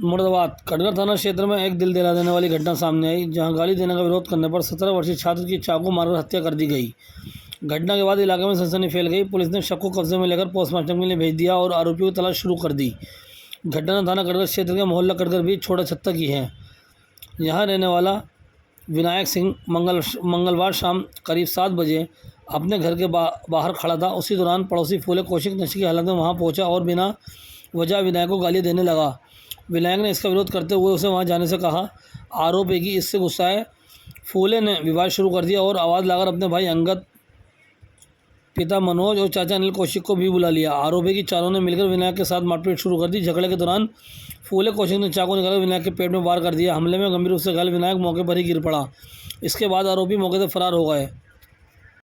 मुरादाबाद कटघर थाना क्षेत्र में एक दिल दिला देने वाली घटना सामने आई, जहां गाली देने का विरोध करने पर 17 वर्षीय छात्र की चाकू मारकर हत्या कर दी गई। घटना के बाद इलाके में सनसनी फैल गई। पुलिस ने शव को कब्जे में लेकर पोस्टमार्टम के लिए भेज दिया और आरोपियों की तलाश शुरू कर दी। घटना थाना कटघर क्षेत्र के मोहल्ला कटघर भी छोटा छत्ता की है। यहाँ रहने वाला विनायक सिंह मंगलवार शाम करीब 7 बजे अपने घर के बाहर खड़ा था। उसी दौरान पड़ोसी फूले कौशिक नशे की हालत में वहां पहुंचा और बिना वजह विनायक को गाली देने लगा। विनायक ने इसका विरोध करते हुए उसे वहां जाने से कहा। आरोप है कि इससे गुस्साए फूले ने विवाद शुरू कर दिया और आवाज़ लाकर अपने भाई अंगद, पिता मनोज और चाचा अनिल कौशिक को भी बुला लिया। आरोप है कि चारों ने मिलकर विनायक के साथ मारपीट शुरू कर दी। झगड़े के दौरान फूले कौशिक ने चाकू निकालकर विनायक के पेट में वार कर दिया। हमले में गंभीर रूप से घायल विनायक मौके पर ही गिर पड़ा। इसके बाद आरोपी मौके से फरार हो गए।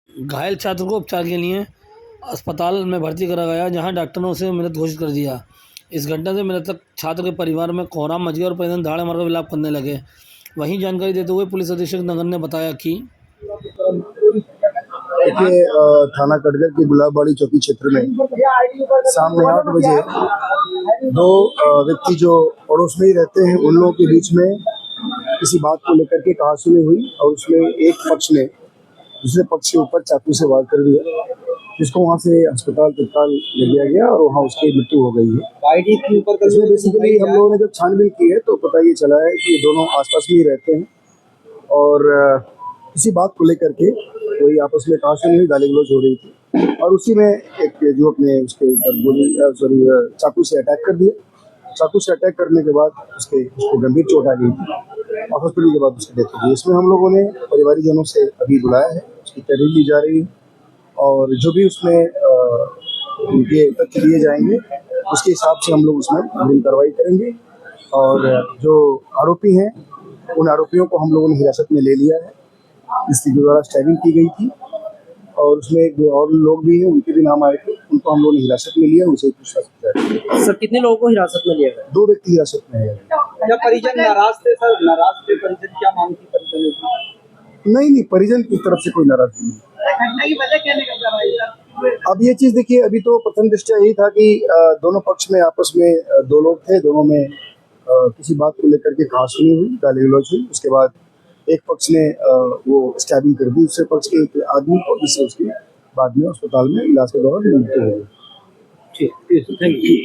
घायल छात्र को उपचार के लिए अस्पताल में भर्ती करा गया, जहां डॉक्टरों ने उसे मृत घोषित कर दिया। इस घटना से मृतक छात्र के परिवार में कोहराम मच गया और परिजन धाड़े मारकर विलाप करने लगे। वहीं जानकारी देते हुए पुलिस अधीक्षक नगर ने बताया कि देखिए, थाना कटघर की गुलाबबाड़ी चौकी क्षेत्र में शाम में 8 बजे दो व्यक्ति जो पड़ोस में ही रहते हैं, उन लोगों के बीच में किसी बात को लेकर के कहासुनी हुई और उसमें एक पक्ष ने दूसरे पक्ष के ऊपर चाकू से वार कर दिया, जिसको वहां से अस्पताल तत्काल ले लिया गया और वहां उसकी मृत्यु हो गई है। इसमें बेसिकली हम लोगों ने जब छानबीन की है तो पता ये चला है कि ये दोनों आसपास में ही रहते हैं और किसी बात को लेकर के कोई आपस में कहासुनी हुई, गाली गलौज हो रही थी और उसी में एक युवक ने उसके ऊपर चाकू से अटैक कर दिया। चाकू से अटैक करने के बाद उसको गंभीर चोट आ गई थी और हॉस्पिटल के बाद उसकी डेथ हो गई। इसमें हम लोगों ने परिवारीजनों से अभी बुलाया है, उसकी तहरीर ली जा रही है और जो भी उसमें उनके तथ्य दिए जाएंगे उसके हिसाब से हम लोग उसमें अग्रिम कार्रवाई करेंगे। और जो आरोपी हैं उन आरोपियों को हम लोगों ने हिरासत में ले लिया है। इसके द्वारा स्टैबिंग की गई थी और उसमें एक और लोग भी हैं, उनके भी नाम आए थे, उनको हम लोगों ने हिरासत में लिया, उनसे पूछताछ की। सर, कितने लोगों को हिरासत में लिया गया? 2 व्यक्ति हिरासत में है। क्या परिजन नाराज थे सर? नाराज थे परिजन, क्या मांग थी परिजन की? नहीं, परिजन की तरफ से कोई नाराजगी नहीं। घटना की वजह क्या निकल रहा है? अब ये चीज देखिए, अभी तो प्रथम दृष्टया यही था कि दोनों पक्ष में आपस में 2 लोग थे, दोनों में किसी बात को लेकर के कहासुनी हुई, गाली गलौज हुई। उसके बाद एक पक्ष ने वो स्टैबिंग कर दी दूसरे पक्ष के एक आदमी को, जिससे उसकी बाद में अस्पताल में इलाज के दौरान मृत्यु हो गई। ठीक, थैंक यू।